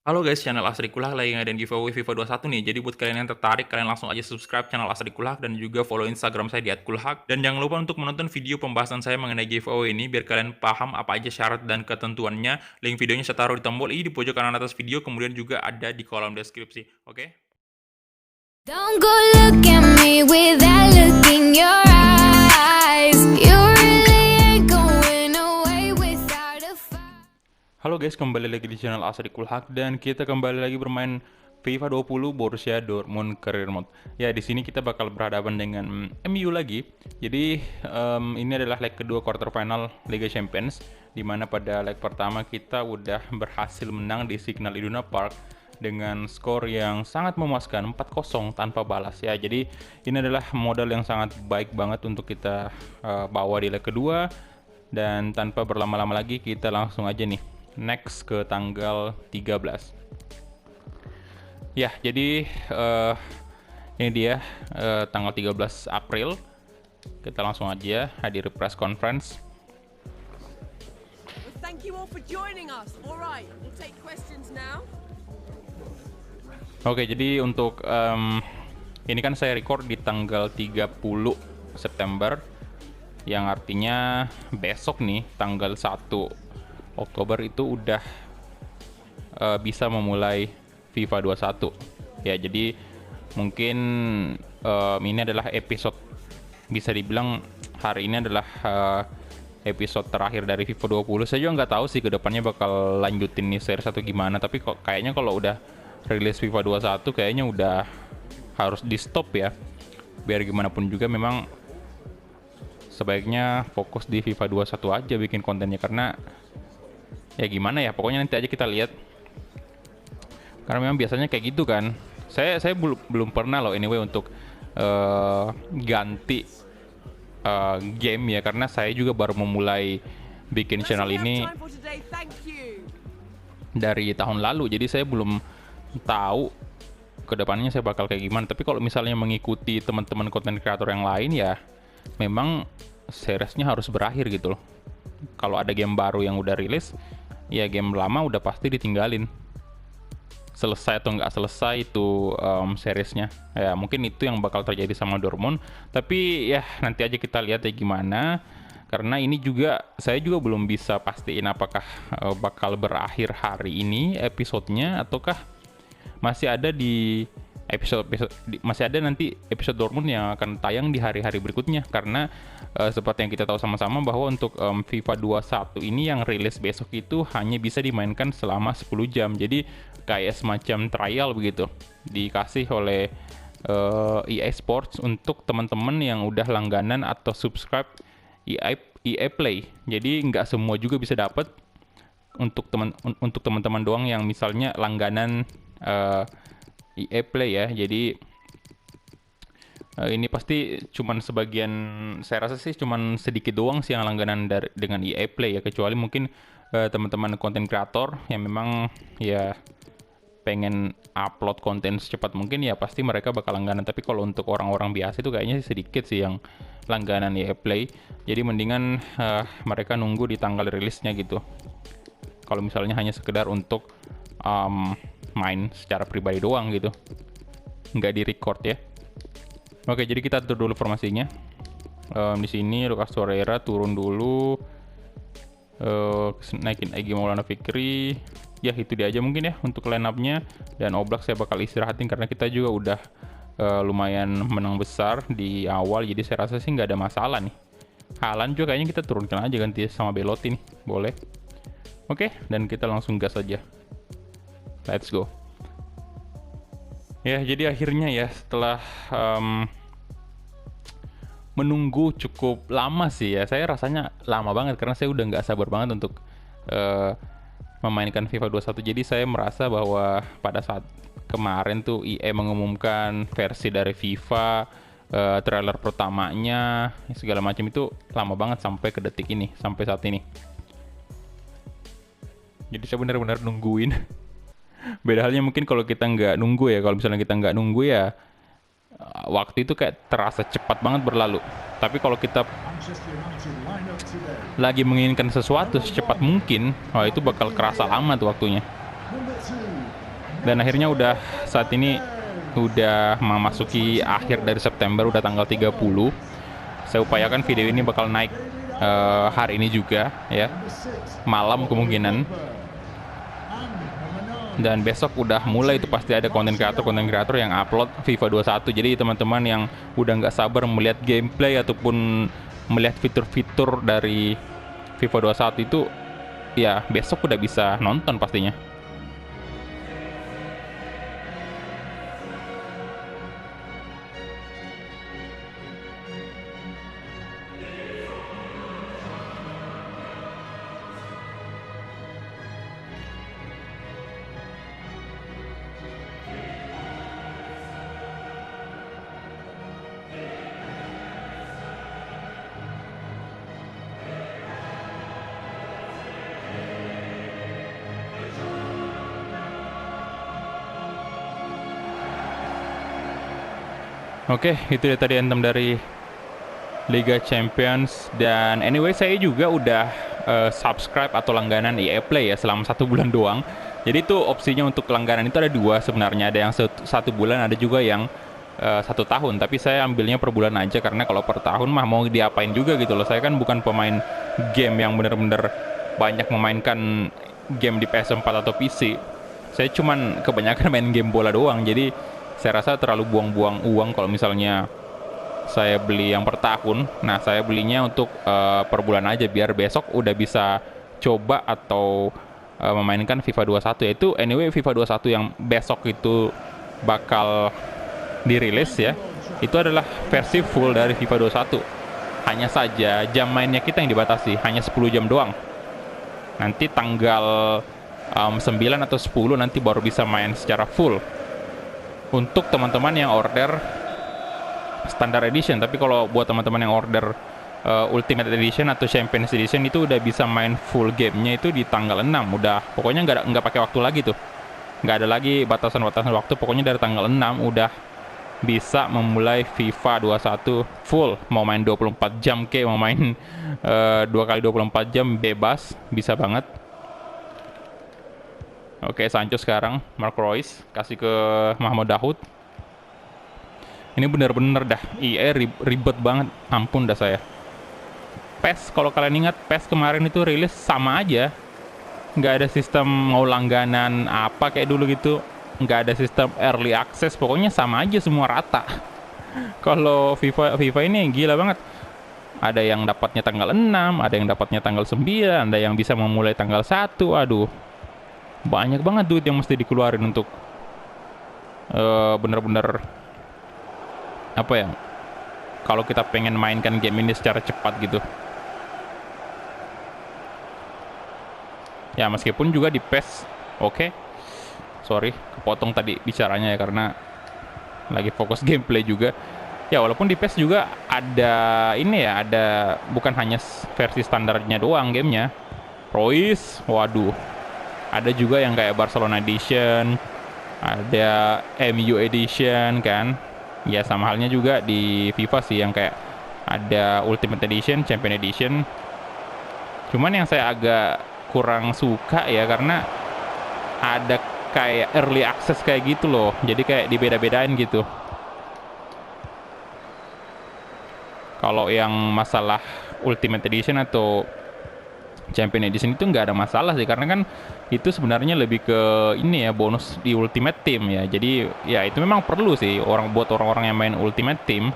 Halo guys, channel Asri Kulak lagi ngadain giveaway FIFA 21 nih. Jadi buat kalian yang tertarik, kalian langsung aja subscribe channel Asri Kulak dan juga follow Instagram saya di @kulhak. Dan jangan lupa untuk menonton video pembahasan saya mengenai giveaway ini biar kalian paham apa aja syarat dan ketentuannya. Link videonya saya taruh di tombol i di pojok kanan atas video, kemudian juga ada di kolom deskripsi. Oke? Don't go look at me with that look in your eyes. You really ain't going away without a fight. Halo guys, kembali lagi di channel Asri Kulhak dan kita kembali lagi bermain FIFA 20 Borussia Dortmund Career Mode. Ya, di sini kita bakal berhadapan dengan MU lagi. Jadi ini adalah leg kedua quarter final Liga Champions, di mana pada leg pertama kita udah berhasil menang di Signal Iduna Park dengan skor yang sangat memuaskan 4-0 tanpa balas ya. Jadi ini adalah modal yang sangat baik banget untuk kita bawa di leg kedua, dan tanpa berlama-lama lagi kita langsung aja nih next ke tanggal 13. Ya, jadi ini dia tanggal 13 April. Kita langsung aja hadir press conference. Well, thank you all for joining us. All right, we'll take questions now. Oke, jadi untuk ini kan saya record di tanggal 30 September, yang artinya besok nih tanggal 1 Oktober itu udah bisa memulai FIFA 21. Ya, jadi mungkin ini adalah episode, bisa dibilang hari ini adalah episode terakhir dari FIFA 20. Saya juga nggak tahu sih kedepannya bakal lanjutin nih series atau gimana, tapi kok kayaknya kalau udah rilis FIFA 21 kayaknya udah harus di stop ya. Biar gimana pun juga memang sebaiknya fokus di FIFA 21 aja bikin kontennya, karena ya gimana ya, pokoknya nanti aja kita lihat. Karena memang biasanya kayak gitu kan. Saya belum pernah loh anyway untuk ganti game ya, karena saya juga baru memulai bikin That's channel all we have ini time for today. Thank you. dari tahun lalu. Jadi saya belum tahu kedepannya saya bakal kayak gimana. Tapi kalau misalnya mengikuti teman-teman konten kreator yang lain ya, memang seriesnya harus berakhir gitu loh. Kalau ada game baru yang udah rilis, ya game lama udah pasti ditinggalin. Selesai atau nggak selesai itu seriesnya. Ya mungkin itu yang bakal terjadi sama Dortmund. Tapi ya nanti aja kita lihat ya gimana. Karena ini juga saya juga belum bisa pastiin apakah bakal berakhir hari ini episodenya, ataukah masih ada di masih ada nanti episode Dortmund yang akan tayang di hari-hari berikutnya. Karena seperti yang kita tahu sama-sama bahwa untuk FIFA 21 ini yang rilis besok itu hanya bisa dimainkan selama 10 jam. Jadi kayak semacam trial begitu, dikasih oleh EA Sports untuk teman-teman yang udah langganan atau subscribe EA Play. Jadi nggak semua juga bisa dapat, untuk teman-teman doang yang misalnya langganan EA Play ya. Jadi ini pasti cuman sebagian, saya rasa sih cuman sedikit doang sih yang langganan dengan EA Play ya, kecuali mungkin teman-teman konten kreator yang memang ya pengen upload konten secepat mungkin, ya pasti mereka bakal langganan. Tapi kalau untuk orang-orang biasa itu kayaknya sedikit sih yang langganan EA Play. Jadi mendingan mereka nunggu di tanggal rilisnya gitu. Kalau misalnya hanya sekedar untuk main secara pribadi doang gitu, nggak di record ya. Oke, jadi kita atur dulu formasinya. Di sini Lucas Torreira turun dulu, naikin Egy Maulana Fikri. Ya itu dia aja mungkin ya untuk line up-nya. Dan Oblak saya bakal istirahatin karena kita juga udah lumayan menang besar di awal, jadi saya rasa sih nggak ada masalah nih. Haaland juga kayaknya kita turunkan aja ganti sama Belotti nih, boleh. Oke, dan kita langsung gas aja. Let's go. Ya, jadi akhirnya ya setelah menunggu cukup lama sih ya, saya rasanya lama banget karena saya udah nggak sabar banget untuk memainkan FIFA 21. Jadi saya merasa bahwa pada saat kemarin tuh EA mengumumkan versi dari FIFA, trailer pertamanya, segala macam itu lama banget sampai ke detik ini, sampai saat ini. Jadi saya benar-benar nungguin. Beda halnya mungkin kalau kita nggak nunggu ya. Kalau misalnya kita nggak nunggu ya, waktu itu kayak terasa cepat banget berlalu. Tapi kalau kita lagi menginginkan sesuatu secepat mungkin, wah itu bakal kerasa lama tuh waktunya. Dan akhirnya udah saat ini udah memasuki akhir dari September, udah tanggal 30. Saya upayakan video ini bakal naik hari ini juga ya, malam kemungkinan. Dan besok udah mulai itu pasti ada konten kreator yang upload FIFA 21. Jadi teman-teman yang udah nggak sabar melihat gameplay ataupun melihat fitur-fitur dari FIFA 21 itu, ya besok udah bisa nonton pastinya. Oke, itu dia tadi anthem dari Liga Champions. Dan anyway, saya juga udah subscribe atau langganan EA Play ya selama 1 bulan doang. Jadi itu opsinya untuk langganan itu ada 2 sebenarnya. Ada yang 1 bulan, ada juga yang 1 tahun. Tapi saya ambilnya per bulan aja, karena kalau per tahun mah mau diapain juga gitu loh. Saya kan bukan pemain game yang bener-bener banyak memainkan game di PS4 atau PC. Saya cuman kebanyakan main game bola doang. Jadi saya rasa terlalu buang-buang uang kalau misalnya saya beli yang per tahun. Nah, saya belinya untuk per bulan aja, biar besok udah bisa coba atau memainkan FIFA 21. Yaitu anyway FIFA 21 yang besok itu bakal dirilis ya, itu adalah versi full dari FIFA 21. Hanya saja jam mainnya kita yang dibatasi, hanya 10 jam doang. Nanti tanggal 9 atau 10 nanti baru bisa main secara full untuk teman-teman yang order standard edition. Tapi kalau buat teman-teman yang order Ultimate Edition atau Champions Edition itu udah bisa main full gamenya itu di tanggal 6. Udah, pokoknya nggak pakai waktu lagi tuh, nggak ada lagi batasan-batasan waktu. Pokoknya dari tanggal 6 udah bisa memulai FIFA 21 full. Mau main 24 jam ke, mau main 2 kali 24 jam bebas, bisa banget. Oke, Sancho sekarang, Mark Royce kasih ke Mahmoud Dahoud. Ini bener-bener dah EA ribet banget, ampun dah saya. PES, kalau kalian ingat PES kemarin itu rilis sama aja, nggak ada sistem mau langganan apa kayak dulu gitu, nggak ada sistem early access, pokoknya sama aja semua rata. Kalau FIFA ini gila banget. Ada yang dapatnya tanggal 6, ada yang dapatnya tanggal 9, ada yang bisa memulai tanggal 1. Aduh, banyak banget duit yang mesti dikeluarin untuk bener-bener apa ya, kalau kita pengen mainkan game ini secara cepat gitu ya. Meskipun juga di PES, oke, sorry kepotong tadi bicaranya ya karena lagi fokus gameplay juga ya. Walaupun di PES juga ada ini ya, ada bukan hanya versi standarnya doang gamenya. Royce, waduh, ada juga yang kayak Barcelona Edition, ada MU Edition kan. Ya sama halnya juga di FIFA sih, yang kayak ada Ultimate Edition, Champion Edition. Cuman yang saya agak kurang suka ya, karena ada kayak early access kayak gitu loh. Jadi kayak dibeda-bedain gitu. Kalau yang masalah Ultimate Edition atau Champion Edition itu nggak ada masalah sih, karena kan itu sebenarnya lebih ke ini ya, bonus di Ultimate Team ya. Jadi ya itu memang perlu sih buat orang-orang yang main Ultimate Team.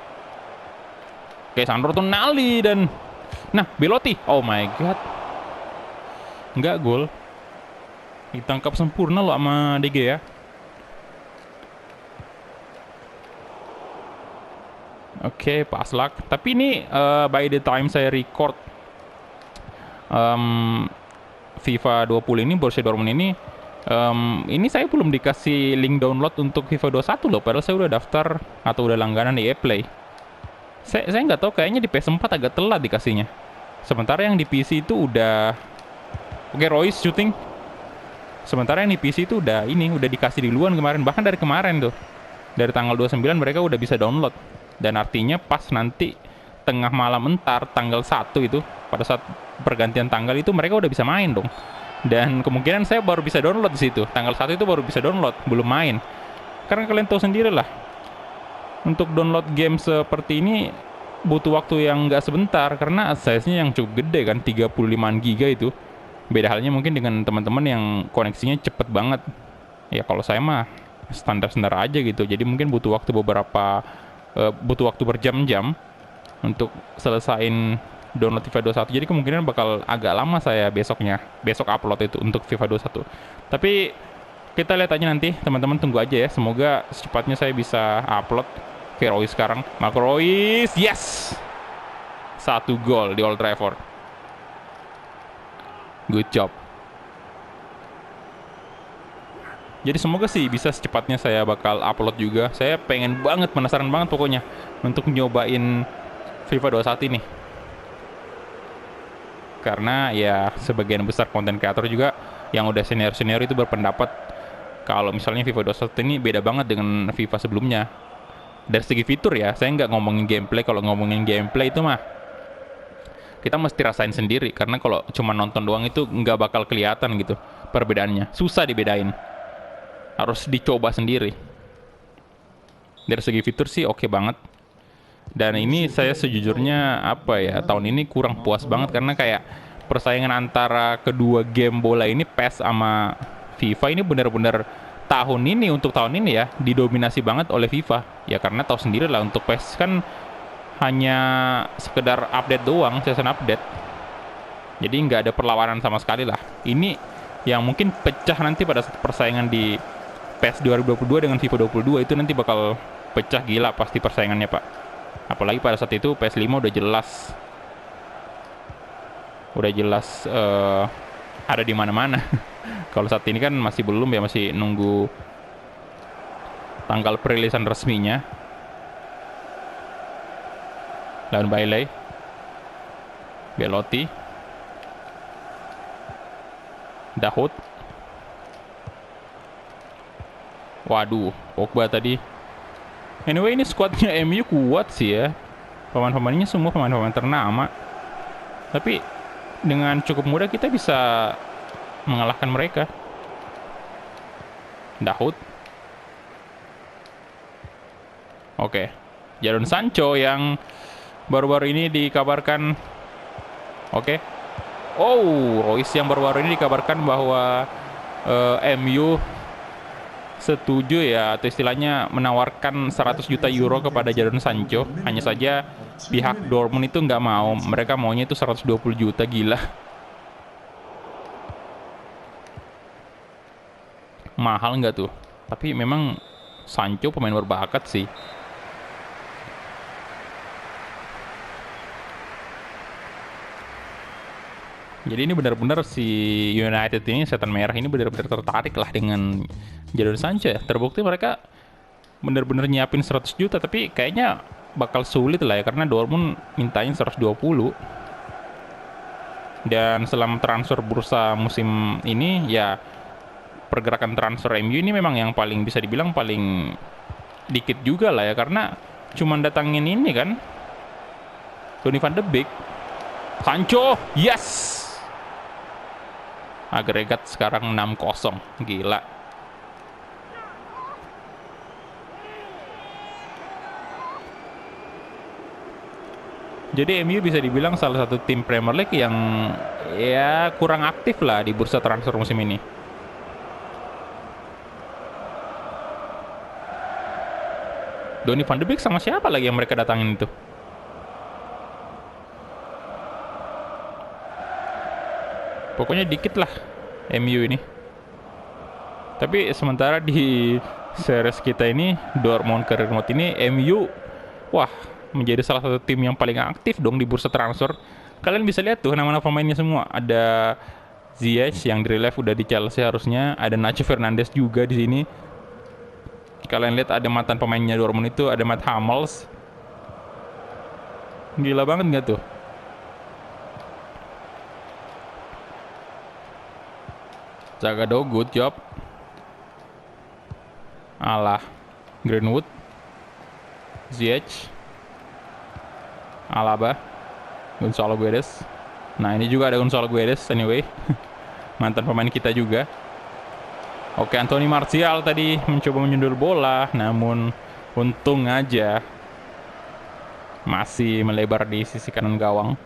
Kayak Sandro Tonali dan Belotti, oh my god, nggak gol, ditangkap sempurna loh sama DG ya. Oke, Paslak. Tapi ini by the time saya record FIFA 20 ini, Borussia Dortmund ini saya belum dikasih link download untuk FIFA 21 loh, padahal saya udah daftar atau udah langganan di EA Play. Saya nggak tahu, kayaknya di PS4 agak telat dikasihnya. Sementara yang di PC itu udah oke, Royce shooting. Sementara yang di PC itu udah dikasih duluan kemarin, bahkan dari kemarin tuh. Dari tanggal 29 mereka udah bisa download. Dan artinya pas nanti tengah malam entar tanggal 1 itu, pada saat pergantian tanggal itu mereka udah bisa main dong. Dan kemungkinan saya baru bisa download di situ. Tanggal 1 itu baru bisa download, belum main. Karena kalian tahu sendiri lah, untuk download game seperti ini butuh waktu yang nggak sebentar karena size-nya yang cukup gede kan, 35 GB itu. Beda halnya mungkin dengan teman-teman yang koneksinya cepet banget. Ya kalau saya mah standar-standar aja gitu. Jadi mungkin butuh waktu butuh waktu berjam-jam untuk selesain download FIFA 21. Jadi kemungkinan bakal agak lama saya besok upload itu untuk FIFA 21. Tapi kita lihat aja nanti, teman-teman tunggu aja ya. Semoga secepatnya saya bisa upload ke Reus sekarang. Marco Reus, yes! 1 gol di Old Trafford. Good job. Jadi semoga sih bisa secepatnya saya bakal upload juga. Saya pengen banget, penasaran banget pokoknya untuk nyobain FIFA 21 ini. Karena ya sebagian besar konten kreator juga yang udah senior-senior itu berpendapat kalau misalnya FIFA 21 ini beda banget dengan FIFA sebelumnya. Dari segi fitur ya, saya nggak ngomongin gameplay. Kalau ngomongin gameplay itu mah kita mesti rasain sendiri. Karena kalau cuma nonton doang itu nggak bakal kelihatan gitu perbedaannya. Susah dibedain. Harus dicoba sendiri. Dari segi fitur sih oke banget. Dan ini saya sejujurnya tahun ini kurang puas banget karena kayak persaingan antara kedua game bola ini, PES sama FIFA ini benar-benar tahun ini ya didominasi banget oleh FIFA. Ya karena tahu sendiri lah, untuk PES kan hanya sekedar update doang, season update. Jadi nggak ada perlawanan sama sekali lah. Ini yang mungkin pecah nanti pada saat persaingan di PES 2022 dengan FIFA 22 itu nanti bakal pecah gila pasti persaingannya, Pak. Apalagi pada saat itu PS5 udah jelas ada di mana-mana. Kalau saat ini kan masih belum ya, masih nunggu tanggal perilisan resminya. Lawan Bailey, Belotti, Dahoud. Waduh, Pogba tadi. Anyway, ini squadnya MU kuat sih ya. Pemain-pemainnya semua pemain-pemain ternama. Tapi dengan cukup mudah kita bisa mengalahkan mereka. Dahoud. Oke. Jadon Sancho yang baru-baru ini dikabarkan. Oke. Oh, Reus yang baru-baru ini dikabarkan bahwa MU setuju ya, atau istilahnya menawarkan 100 juta euro kepada Jadon Sancho. Hanya saja pihak Dortmund itu nggak mau. Mereka maunya itu 120 juta, gila. Mahal nggak tuh? Tapi memang Sancho pemain berbakat sih. Jadi ini benar-benar si United ini, setan merah ini benar-benar tertarik lah dengan Jadon Sancho ya. Terbukti mereka benar-benar nyiapin 100 juta, tapi kayaknya bakal sulit lah ya, karena Dortmund mintanya 120. Dan selama transfer bursa musim ini ya, pergerakan transfer MU ini memang yang paling bisa dibilang paling dikit juga lah ya, karena cuman datangin ini kan, Donny van de Beek. Sancho, yes! Agregat sekarang 6-0, gila. Jadi MU bisa dibilang salah satu tim Premier League yang ya kurang aktif lah di bursa transfer musim ini. Donny van de Beek sama siapa lagi yang mereka datangin itu? Pokoknya dikit lah MU ini. Tapi sementara di series kita ini, Dortmund Career Mode ini, MU wah menjadi salah satu tim yang paling aktif dong di bursa transfer. Kalian bisa lihat tuh nama-nama pemainnya semua. Ada Ziyech yang di relief udah di Chelsea harusnya. Ada Nacho Fernandes juga di sini. Kalian lihat ada mantan pemainnya Dortmund itu, ada Matt Hummels. Gila banget nggak tuh? Zagadou, good job. Alah, Greenwood, Ziyech, Alaba, Gonzalo Guedes. Nah ini juga ada Gonzalo Guedes anyway. mantan pemain kita juga. Oke, Anthony Martial tadi mencoba menyundul bola, namun untung aja masih melebar di sisi kanan gawang.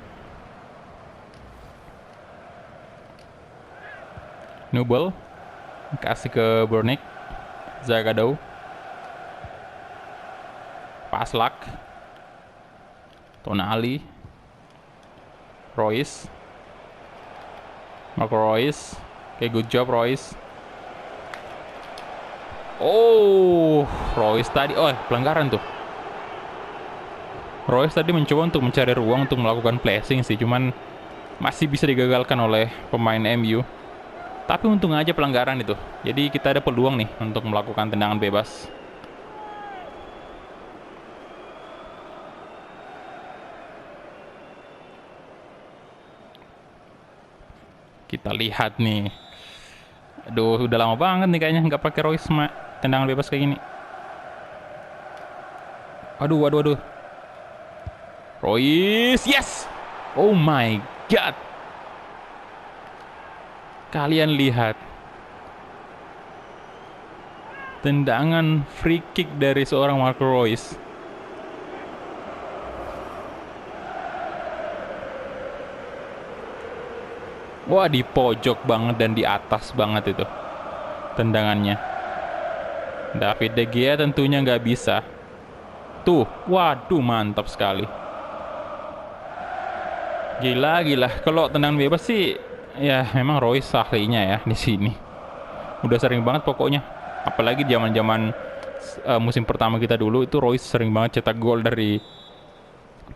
Nubel kasih ke Burnick, Zagadou, Paslak, Tonali, Royce, Marco Royce. Oke, good job Royce. Oh, Royce tadi, pelanggaran tuh. Royce tadi mencoba untuk mencari ruang untuk melakukan placing sih, cuman masih bisa digagalkan oleh pemain MU. Tapi untung aja pelanggaran itu. Jadi kita ada peluang nih untuk melakukan tendangan bebas. Kita lihat nih. Aduh, udah lama banget nih kayaknya nggak pakai Royce tendangan bebas kayak gini. Aduh. Royce, yes! Oh my god. Kalian lihat. Tendangan free kick dari seorang Marco Royce. Wah, di pojok banget dan di atas banget itu tendangannya. David De Gea tentunya nggak bisa. Tuh, waduh, mantap sekali. Gila. Kalau tendangan bebas sih, ya memang Royce ahlinya ya di sini. Udah sering banget pokoknya. Apalagi zaman-zaman musim pertama kita dulu itu Royce sering banget cetak gol dari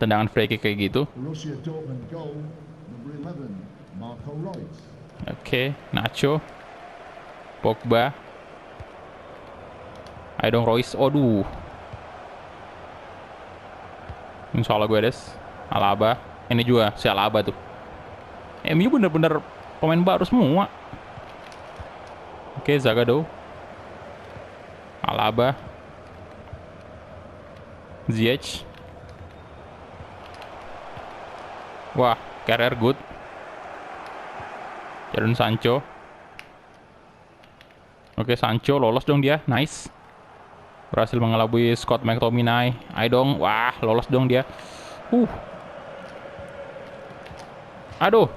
tendangan free kick kayak gitu. Borussia Dortmund goal number 11, Marco Reus. Oke, Nacho, Pogba. Ayo dong Royce, aduh. Insya Allah Guedes, Alaba. Ini juga si Alaba tuh. MU bener-bener pemain baru semua. Oke, Zagadou, Alaba, Ziyech. Wah, Carrier good. Jadon Sancho. Oke, Sancho lolos dong dia, nice. Berhasil mengelabui Scott McTominay. Ayo dong, wah lolos dong dia. Aduh.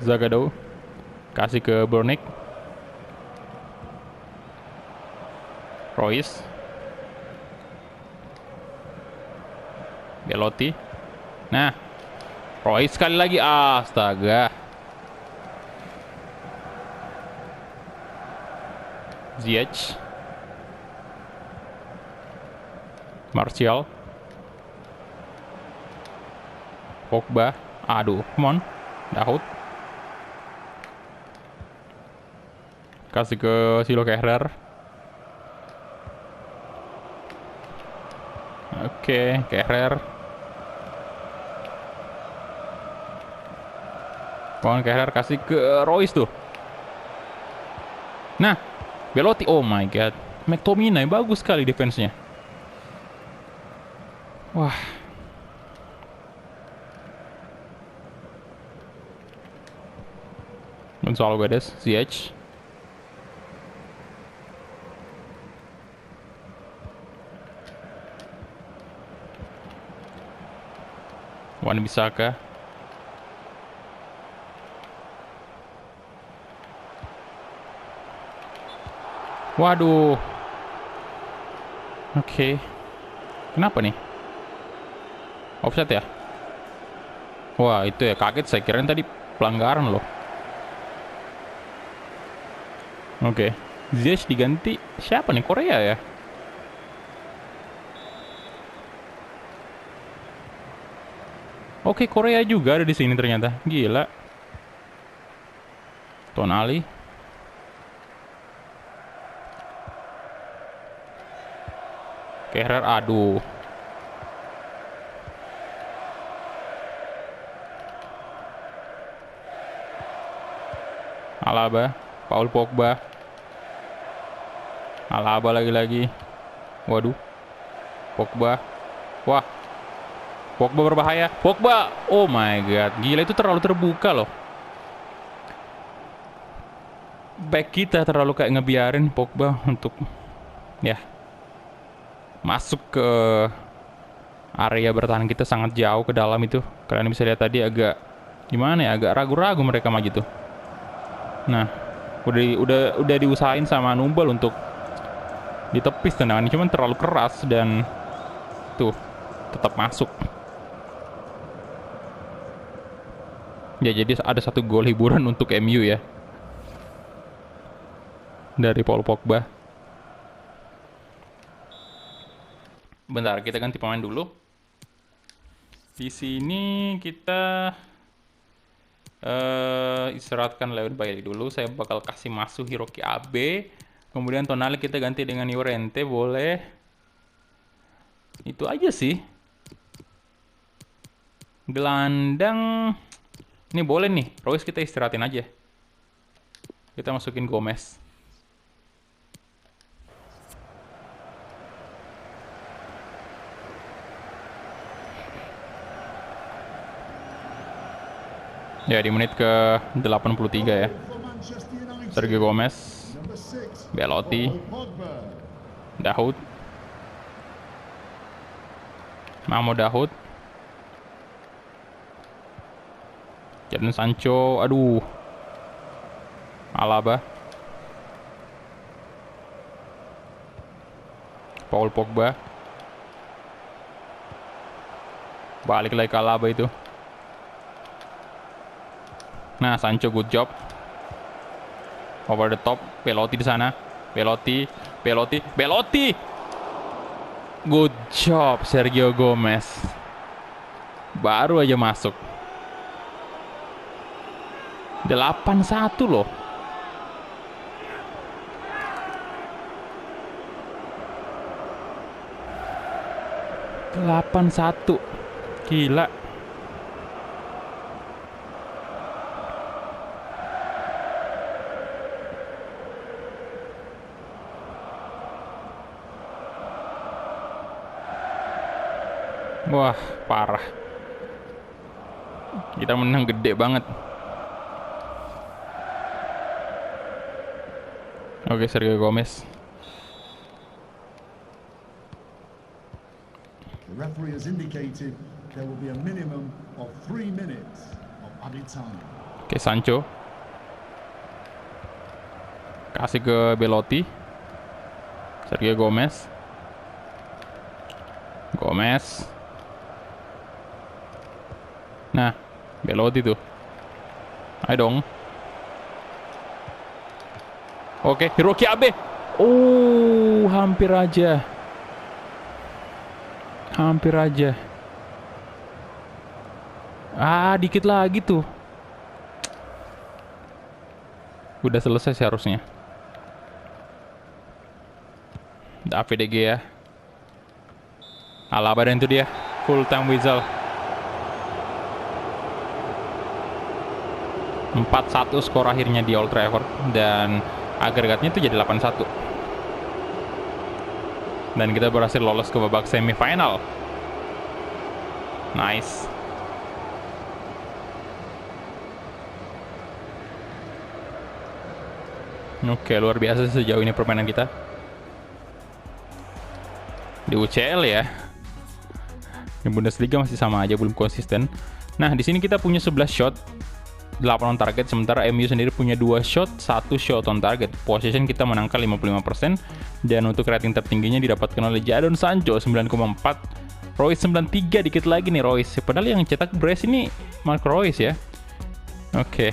Zagadou kasih ke Burnick. Royce. Belotti. Nah, Royce sekali lagi. Astaga. Ziyech. Martial. Pogba. Aduh, come on. Dahoud. Kasih ke Silo Kehrer. Oke, Kehrer. Kehrer kasih ke Royce tuh. Nah, Belotti. Oh my god. McTominay bagus sekali defense-nya. Wah. Gonzalo Guedes, Ziyech. Wan-Bissaka. Waduh. Oke. Kenapa nih? Offside ya? Wah, itu ya, kaget saya kirain tadi pelanggaran loh. Oke. Ziyech diganti siapa nih? Korea ya? Oke, Korea juga ada di sini ternyata. Gila. Tonali. Kehrer, aduh. Alaba, Paul Pogba. Alaba lagi-lagi. Waduh. Pogba. Wah. Pogba berbahaya. Pogba. Oh my god. Gila, itu terlalu terbuka loh. Back kita terlalu kayak ngebiarin Pogba untuk ya masuk ke area bertahan kita sangat jauh ke dalam itu. Kalian bisa lihat tadi agak gimana ya, agak ragu-ragu mereka maju tuh. Nah, udah diusahain sama Nubel untuk ditepis tendangannya, cuman terlalu keras dan tuh tetap masuk. Ya jadi ada satu gol hiburan untuk MU ya dari Paul Pogba. Bentar, kita ganti pemain dulu. Di sini kita istirahatkan Leon Bailey dulu. Saya bakal kasih masuk Hiroki Abe. Kemudian Tonali kita ganti dengan Llorente, boleh. Itu aja sih. Gelandang ini boleh nih. Royce kita istirahatin aja. Kita masukin Gomez. Ya, di menit ke 83 ya. For Manchester United, Sergio Gomez, number 6, Belotti, Paul Pogba. Dahoud, Mahmoud Dahoud, Jadon Sancho, aduh, Alaba, Paul Pogba, balik lagi ke Alaba itu. Nah, Sancho good job. Over the top, Belotti di sana. Belotti. Good job Sergio Gomez. Baru aja masuk. 8-1 loh. Gila. Wah, parah. Kita menang gede banget. Oke, Sergio Gomez. The referee has indicated there will be a minimum of 3 minutes of added time. Oke, Sancho. Kasih ke Belotti. Sergio Gomez. Nah, Belotti tuh. Ayo dong. Oke, Hiroki Abe. Oh, hampir aja. Ah, dikit lagi tuh. Udah selesai sih harusnya. David De Gea. Alaba, dan itu dia full time whistle. 4-1 skor akhirnya di Old Trafford dan agregatnya itu jadi 8-1. Dan kita berhasil lolos ke babak semifinal. Nice. Oke, luar biasa sejauh ini permainan kita di UCL ya. Di Bundesliga masih sama aja, belum konsisten. Nah, di sini kita punya 11 shot, 8 on target, sementara MU sendiri punya 2 shot, 1 shot on target. Possession kita menangkan 55%, dan untuk rating tertingginya didapatkan oleh Jadon Sancho 9,4, Royce 93, dikit lagi nih Royce. Padahal yang cetak brace ini Mark Royce ya. Oke.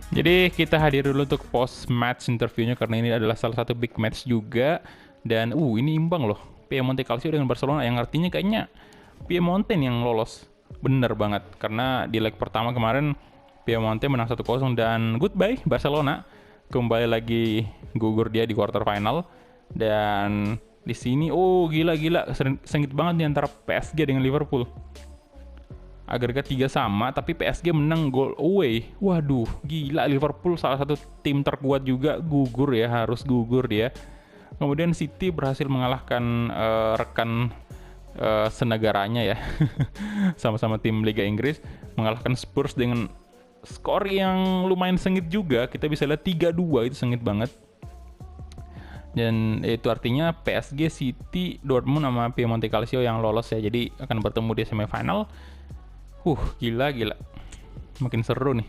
Jadi kita hadir dulu untuk post match interviewnya karena ini adalah salah satu big match juga. Dan ini imbang loh, Piemonte Calcio dengan Barcelona, yang artinya kayaknya Piemonte yang lolos. Bener banget, karena di leg pertama kemarin Piemonte menang 1-0 dan goodbye Barcelona. Kembali lagi gugur dia di quarter final. Dan di sini gila sengit banget nih antara PSG dengan Liverpool. Agregat 3 sama, tapi PSG menang gol away. Waduh, gila, Liverpool salah satu tim terkuat juga gugur ya, harus gugur dia. Kemudian City berhasil mengalahkan rekan senegaranya ya. Sama-sama tim Liga Inggris mengalahkan Spurs dengan skor yang lumayan sengit juga. Kita bisa lihat 3-2, itu sengit banget. Dan itu artinya PSG, City, Dortmund sama Piemonte Calcio yang lolos ya. Jadi akan bertemu di semifinal. Gila. Makin seru nih.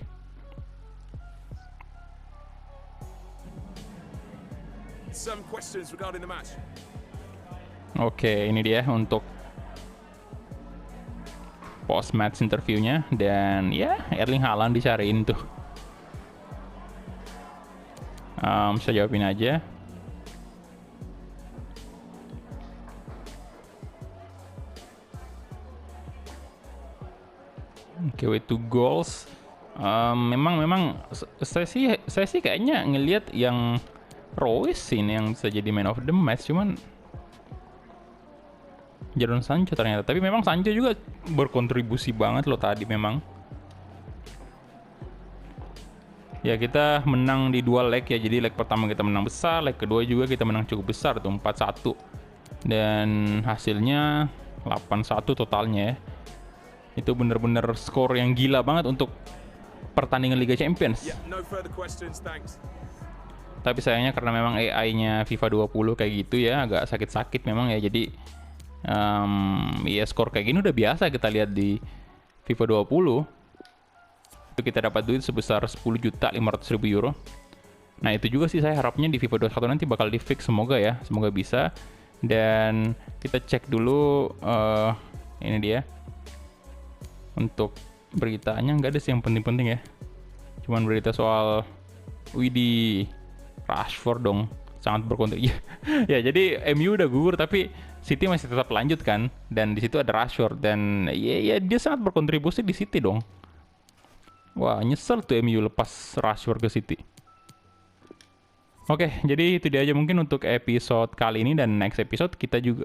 Some questions regarding the match. Oke, ini dia untuk post match interviewnya, dan ya Erling Haaland dicariin tuh. Bisa jawabin aja. Oke, with 2 goals. Memang saya sih kayaknya ngelihat yang Royce ini yang bisa jadi man of the match, cuman Jadon Sancho ternyata. Tapi memang Sancho juga berkontribusi banget loh tadi memang. Ya, kita menang di 2 leg ya. Jadi leg pertama kita menang besar, leg kedua juga kita menang cukup besar tuh, 4-1. Dan hasilnya 8-1 totalnya ya. Itu bener-bener skor yang gila banget untuk pertandingan Liga Champions. Yeah, no further questions, thanks. Tapi sayangnya karena memang AI-nya FIFA 20 kayak gitu ya, agak sakit-sakit memang ya. Jadi ya skor kayak gini udah biasa kita lihat di FIFA 20. Itu kita dapat duit sebesar 10.500.000 euro. Nah, itu juga sih saya harapnya di FIFA 21 nanti bakal di fix, semoga ya, semoga bisa. Dan kita cek dulu ini dia. Untuk beritanya nggak ada sih yang penting-penting ya. Cuman berita soal Widih Rashford dong, sangat berkontribusi. Ya, jadi MU udah gugur tapi City masih tetap lanjut kan, dan di situ ada Rashford, dan ya dia sangat berkontribusi di City dong. Wah, nyesel tuh MU lepas Rashford ke City. Oke, jadi itu dia aja mungkin untuk episode kali ini, dan next episode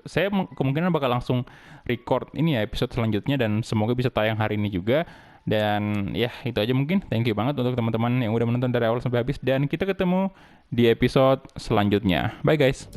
saya kemungkinan bakal langsung record ini ya episode selanjutnya, dan semoga bisa tayang hari ini juga. Dan ya itu aja mungkin. Thank you banget untuk teman-teman yang udah menonton dari awal sampai habis, dan kita ketemu di episode selanjutnya. Bye guys.